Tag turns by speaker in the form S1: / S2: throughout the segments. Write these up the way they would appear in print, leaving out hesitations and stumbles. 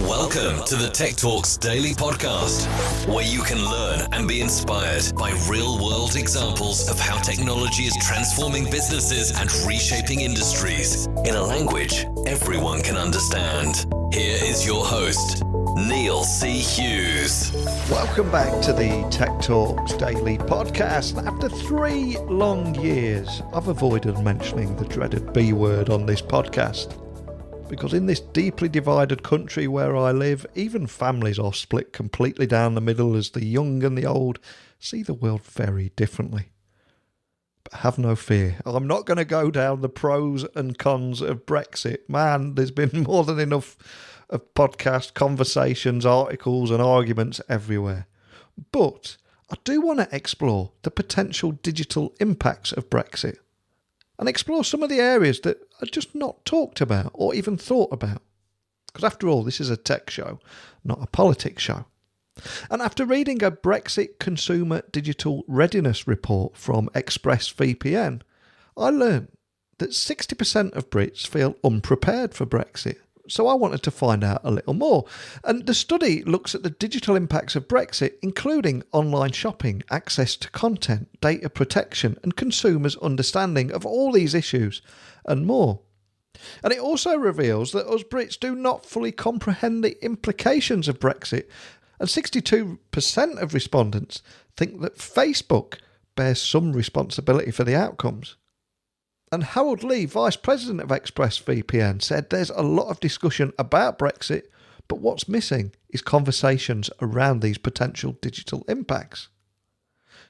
S1: Welcome to the Tech Talks Daily Podcast, where you can learn and be inspired by real-world examples of how technology is transforming businesses and reshaping industries in a language everyone can understand. Here is your host, Neil C. Hughes.
S2: Welcome back to the Tech Talks Daily Podcast. After 3 long years, I've avoided mentioning the dreaded B word on this podcast. Because in this deeply divided country where I live, even families are split completely down the middle as the young and the old see the world very differently. But have no fear, I'm not going to go down the pros and cons of Brexit. Man, there's been more than enough of podcast conversations, articles and arguments everywhere. But I do want to explore the potential digital impacts of Brexit and explore some of the areas that are just not talked about or even thought about. Because after all, this is a tech show, not a politics show. And after reading a Brexit Consumer Digital Readiness Report from Express VPN, I learned that 60% of Brits feel unprepared for Brexit. So I wanted to find out a little more. And the study looks at the digital impacts of Brexit, including online shopping, access to content, data protection, and consumers' understanding of all these issues and more. And it also reveals that us Brits do not fully comprehend the implications of Brexit. And 62% of respondents think that Facebook bears some responsibility for the outcomes. And Harold Lee, Vice President of ExpressVPN, said there's a lot of discussion about Brexit, but what's missing is conversations around these potential digital impacts.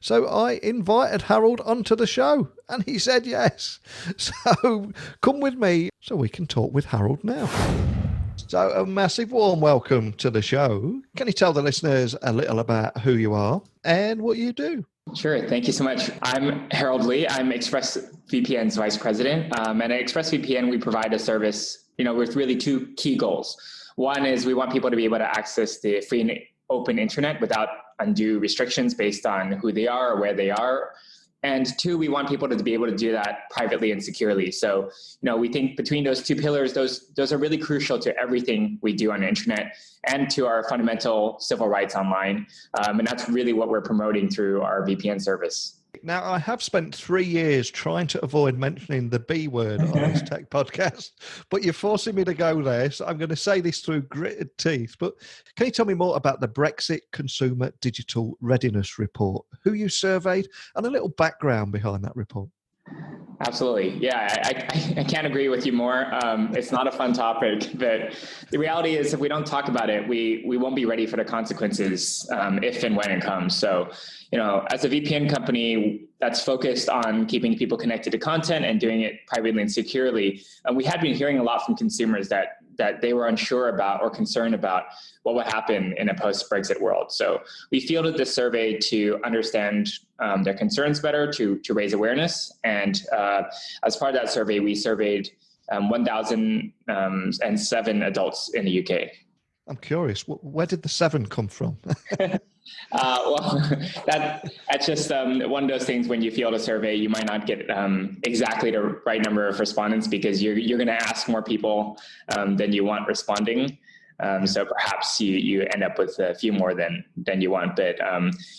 S2: So I invited Harold onto the show, and he said yes. So come with me so we can talk with Harold now. So a massive warm welcome to the show. Can you tell the listeners a little about who you are and what you do?
S3: Sure. Thank you so much. I'm Harold Lee. I'm ExpressVPN's Vice President. And at ExpressVPN, we provide a service, with really 2 key goals. One is we want people to be able to access the free and open internet without undue restrictions based on who they are or where they are. And 2, we want people to be able to do that privately and securely. So, we think between those 2 pillars, those are really crucial to everything we do on the internet and to our fundamental civil rights online. And that's really what we're promoting through our VPN service.
S2: Now, I have spent 3 years trying to avoid mentioning the B word on this tech podcast, but you're forcing me to go there. So I'm going to say this through gritted teeth. But can you tell me more about the Brexit Consumer Digital Readiness Report, who you surveyed, and a little background behind that report?
S3: Absolutely. Yeah, I can't agree with you more. It's not a fun topic, but the reality is if we don't talk about it, we won't be ready for the consequences if and when it comes. So, as a VPN company that's focused on keeping people connected to content and doing it privately and securely, we had been hearing a lot from consumers that they were unsure about or concerned about what would happen in a post-Brexit world. So we fielded this survey to understand their concerns better, to raise awareness. And as part of that survey, we surveyed 1,007 adults in the UK.
S2: I'm curious, where did the 7 come from?
S3: Well, that's just one of those things. When you field a survey, you might not get exactly the right number of respondents because you're going to ask more people than you want responding. So perhaps you end up with a few more than you want. But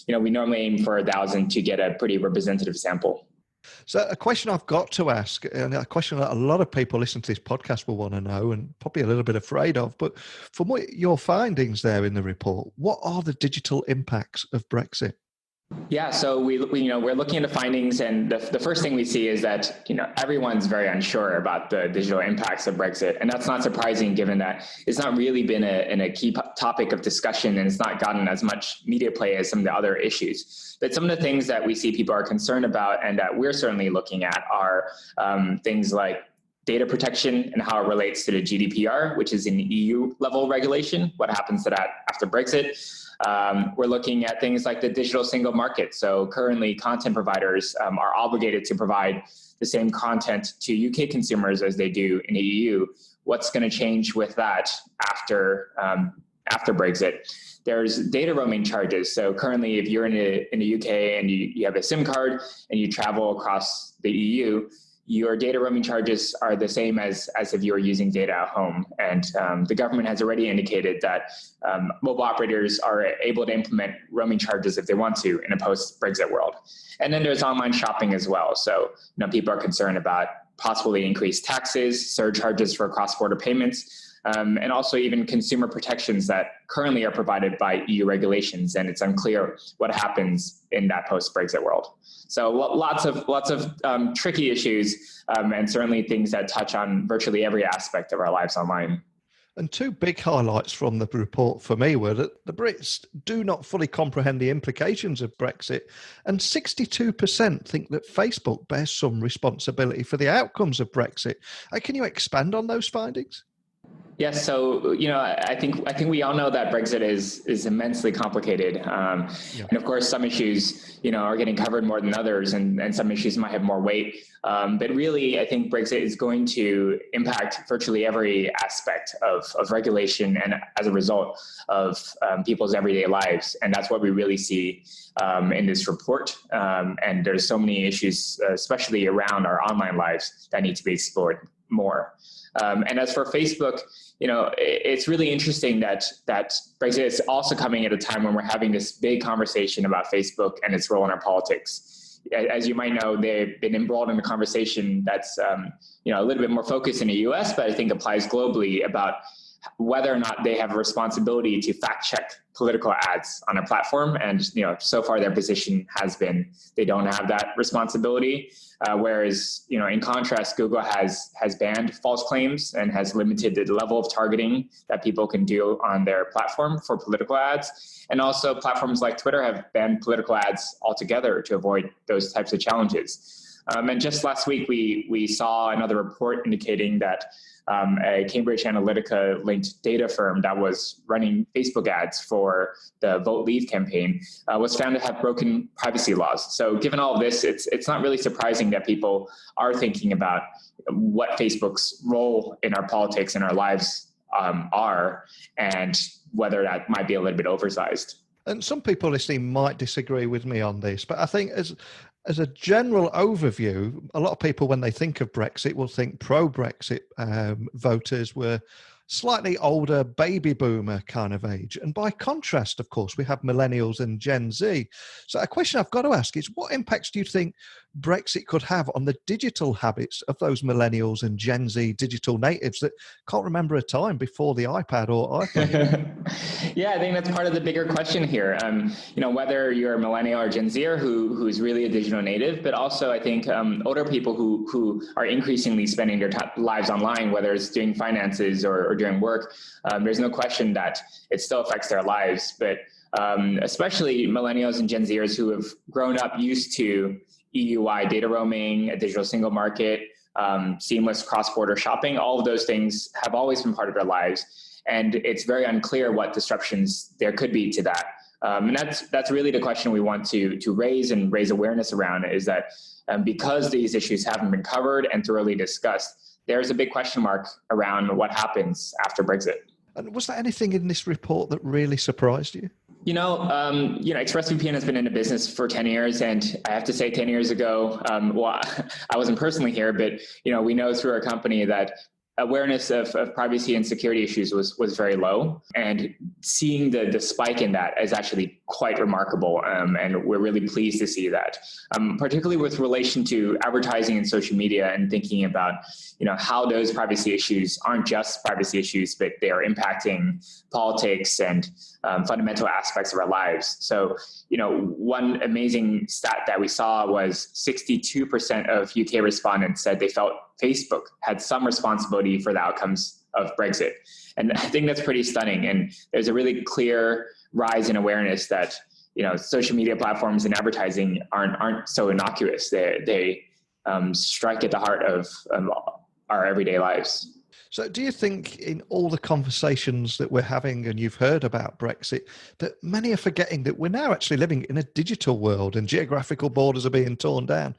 S3: we normally aim for 1,000 to get a pretty representative sample.
S2: So a question I've got to ask, and a question that a lot of people listening to this podcast will want to know and probably a little bit afraid of, but from what your findings there in the report, what are the digital impacts of Brexit?
S3: Yeah, so we're looking at the findings, and the first thing we see is that everyone's very unsure about the digital impacts of Brexit, and that's not surprising given that it's not really been a key topic of discussion, and it's not gotten as much media play as some of the other issues. But some of the things that we see people are concerned about, and that we're certainly looking at, are things like data protection and how it relates to the GDPR, which is an EU level regulation. What happens to that after Brexit? We're looking at things like the digital single market. So currently content providers are obligated to provide the same content to UK consumers as they do in the EU. What's going to change with that after Brexit? There's data roaming charges. So currently, if you're in the UK and you have a SIM card and you travel across the EU, your data roaming charges are the same as if you were using data at home. And the government has already indicated that mobile operators are able to implement roaming charges if they want to in a post-Brexit world. And then there's online shopping as well. So people are concerned about possibly increased taxes, surcharges for cross-border payments, and also even consumer protections that currently are provided by EU regulations, and it's unclear what happens in that post-Brexit world. So lots of tricky issues, and certainly things that touch on virtually every aspect of our lives online.
S2: And two big highlights from the report for me were that the Brits do not fully comprehend the implications of Brexit, and 62% think that Facebook bears some responsibility for the outcomes of Brexit. Can you expand on those findings?
S3: Yes, so I think we all know that Brexit is immensely complicated, and of course some issues are getting covered more than others, and some issues might have more weight. But really, I think Brexit is going to impact virtually every aspect of regulation, and as a result of people's everyday lives, and that's what we really see in this report. And there's so many issues, especially around our online lives, that need to be explored more. And as for Facebook, it's really interesting that Brexit is also coming at a time when we're having this big conversation about Facebook and its role in our politics. As you might know, they've been embroiled in a conversation that's a little bit more focused in the US, but I think applies globally about whether or not they have a responsibility to fact check political ads on a platform. And so far their position has been they don't have that responsibility. Whereas in contrast, Google has banned false claims and has limited the level of targeting that people can do on their platform for political ads. And also platforms like Twitter have banned political ads altogether to avoid those types of challenges. And just last week, we saw another report indicating that a Cambridge Analytica linked data firm that was running Facebook ads for the Vote Leave campaign was found to have broken privacy laws. So given all of this, it's not really surprising that people are thinking about what Facebook's role in our politics and our lives are, and whether that might be a little bit oversized.
S2: And some people listening might disagree with me on this, but I think as a general overview, a lot of people, when they think of Brexit, will think pro-Brexit voters were slightly older baby boomer kind of age. And by contrast, of course, we have millennials and Gen Z. So a question I've got to ask is, what impacts do you think Brexit could have on the digital habits of those millennials and Gen Z digital natives that can't remember a time before the iPad or iPhone?
S3: Yeah, I think that's part of the bigger question here. Whether you're a millennial or Gen Zer who's really a digital native, but also I think older people who are increasingly spending their lives online, whether it's doing finances or doing work, there's no question that it still affects their lives. But especially millennials and Gen Zers who have grown up used to EU-wide data roaming, a digital single market, seamless cross-border shopping, all of those things have always been part of their lives. And it's very unclear what disruptions there could be to that. And that's really the question we want to raise and raise awareness around, is that because these issues haven't been covered and thoroughly discussed, there's a big question mark around what happens after Brexit.
S2: And was there anything in this report that really surprised you?
S3: ExpressVPN has been in the business for 10 years. And I have to say 10 years ago, I wasn't personally here, but, we know through our company that awareness of privacy and security issues was very low. And seeing the spike in that is actually quite remarkable. And we're really pleased to see that, particularly with relation to advertising and social media, and thinking about, how those privacy issues aren't just privacy issues, but they are impacting politics and fundamental aspects of our lives. So, one amazing stat that we saw was 62% of UK respondents said they felt Facebook had some responsibility for the outcomes of Brexit. And I think that's pretty stunning. And there's a really clear rise in awareness that, social media platforms and advertising aren't so innocuous. They strike at the heart of our everyday lives.
S2: So do you think in all the conversations that we're having, and you've heard about Brexit, that many are forgetting that we're now actually living in a digital world and geographical borders are being torn down,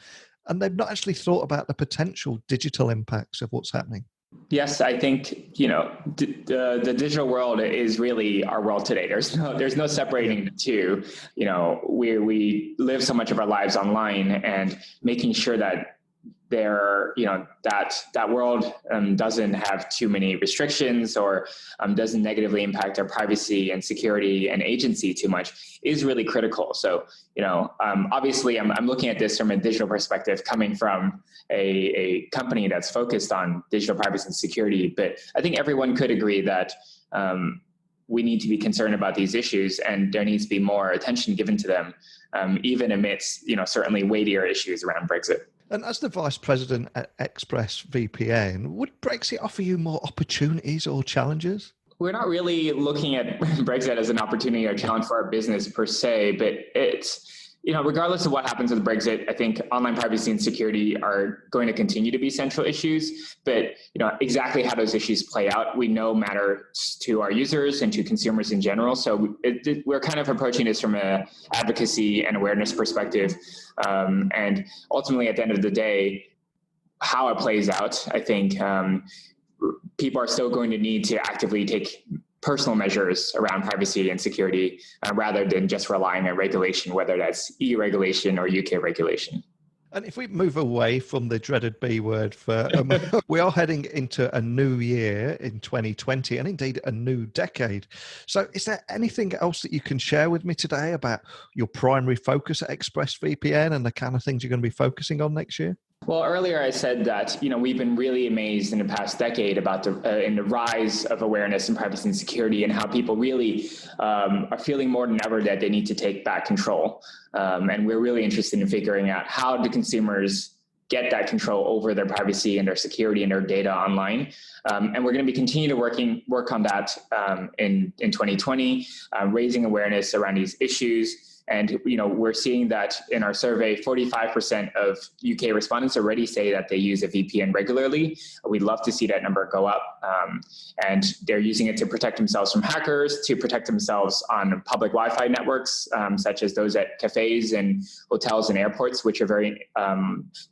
S2: and they've not actually thought about the potential digital impacts of what's happening?
S3: Yes, I think, the digital world is really our world today. There's no separating the two. We live so much of our lives online, and making sure that that world doesn't have too many restrictions or doesn't negatively impact our privacy and security and agency too much is really critical. So, obviously I'm looking at this from a digital perspective, coming from a company that's focused on digital privacy and security. But I think everyone could agree that we need to be concerned about these issues, and there needs to be more attention given to them, even amidst, certainly weightier issues around Brexit.
S2: And as the Vice President at ExpressVPN, would Brexit offer you more opportunities or challenges?
S3: We're not really looking at Brexit as an opportunity or challenge for our business per se, but it's, regardless of what happens with Brexit, I think online privacy and security are going to continue to be central issues. But exactly how those issues play out, we know matters to our users and to consumers in general. So we're kind of approaching this from an advocacy and awareness perspective. And ultimately, at the end of the day, how it plays out, I think people are still going to need to actively take personal measures around privacy and security rather than just relying on regulation, whether that's EU regulation or UK regulation.
S2: And if we move away from the dreaded B word, we are heading into a new year in 2020 and indeed a new decade. So is there anything else that you can share with me today about your primary focus at ExpressVPN and the kind of things you're going to be focusing on next year?
S3: Well, earlier I said that, we've been really amazed in the past decade about the rise of awareness in privacy and security, and how people really are feeling more than ever that they need to take back control. And we're really interested in figuring out how do consumers get that control over their privacy and their security and their data online. And we're going to be continuing to work on that in 2020, raising awareness around these issues. And, we're seeing that in our survey, 45% of UK respondents already say that they use a VPN regularly. We'd love to see that number go up. And they're using it to protect themselves from hackers, to protect themselves on public Wi-Fi networks, such as those at cafes and hotels and airports, which are very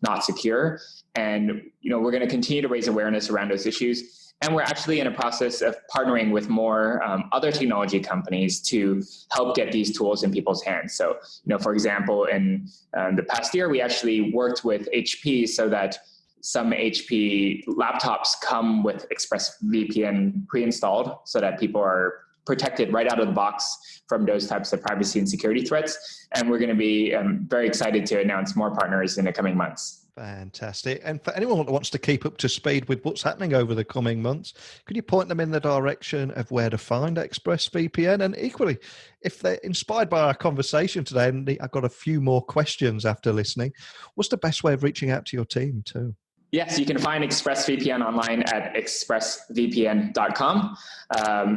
S3: not secure. And, we're going to continue to raise awareness around those issues. And we're actually in a process of partnering with more other technology companies to help get these tools in people's hands. So, for example, in the past year, we actually worked with HP so that some HP laptops come with ExpressVPN pre-installed so that people are protected right out of the box from those types of privacy and security threats. And we're going to be very excited to announce more partners in the coming months.
S2: Fantastic. And for anyone that wants to keep up to speed with what's happening over the coming months, could you point them in the direction of where to find ExpressVPN? And equally, if they're inspired by our conversation today, and I've got a few more questions after listening, what's the best way of reaching out to your team too?
S3: Yes, you can find ExpressVPN online at expressvpn.com.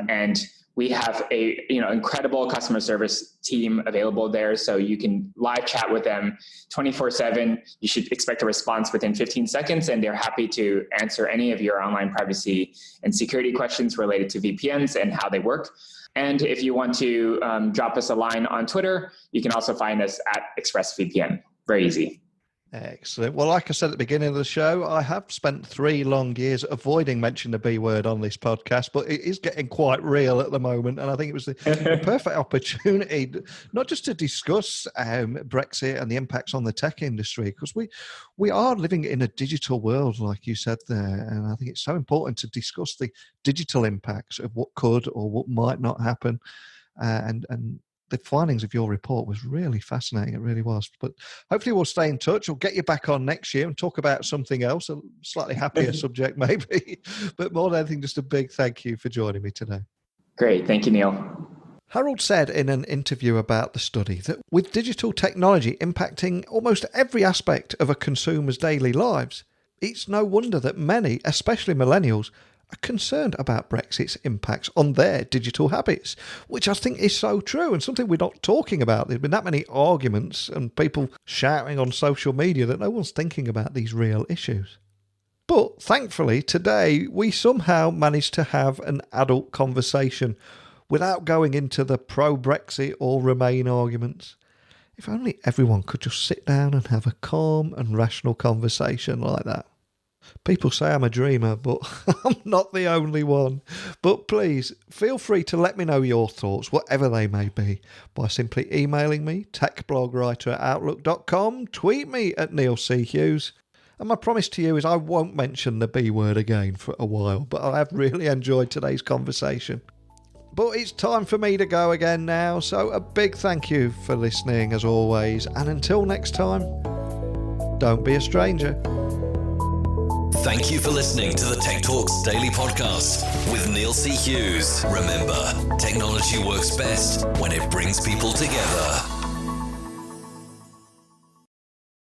S3: And we have a incredible customer service team available there, so you can live chat with them 24/7. You should expect a response within 15 seconds, and they're happy to answer any of your online privacy and security questions related to VPNs and how they work. And if you want to drop us a line on Twitter, you can also find us at ExpressVPN. Very easy.
S2: Excellent. Well, like I said at the beginning of the show, I have spent 3 long years avoiding mentioning the B word on this podcast, but it is getting quite real at the moment. And I think it was the perfect opportunity, not just to discuss Brexit and the impacts on the tech industry, because we are living in a digital world, like you said there. And I think it's so important to discuss the digital impacts of what could or what might not happen. And the findings of your report was really fascinating. It really was. But hopefully we'll stay in touch. We'll get you back on next year and talk about something else, a slightly happier subject maybe. But more than anything, just a big thank you for joining me today.
S3: Great. Thank you, Neil.
S2: Harold said in an interview about the study that with digital technology impacting almost every aspect of a consumer's daily lives, it's no wonder that many, especially millennials, are concerned about Brexit's impacts on their digital habits, which I think is so true and something we're not talking about. There's been that many arguments and people shouting on social media that no one's thinking about these real issues. But thankfully, today we somehow managed to have an adult conversation without going into the pro-Brexit or Remain arguments. If only everyone could just sit down and have a calm and rational conversation like that. People say I'm a dreamer, but I'm not the only one. But please, feel free to let me know your thoughts, whatever they may be, by simply emailing me, techblogwriter@outlook.com, tweet me at Neil C. Hughes, And my promise to you is I won't mention the B word again for a while, but I have really enjoyed today's conversation. But it's time for me to go again now, so a big thank you for listening as always, and until next time, don't be a stranger.
S1: Thank you for listening to the Tech Talks Daily Podcast with Neil C. Hughes. Remember, technology works best when it brings people together.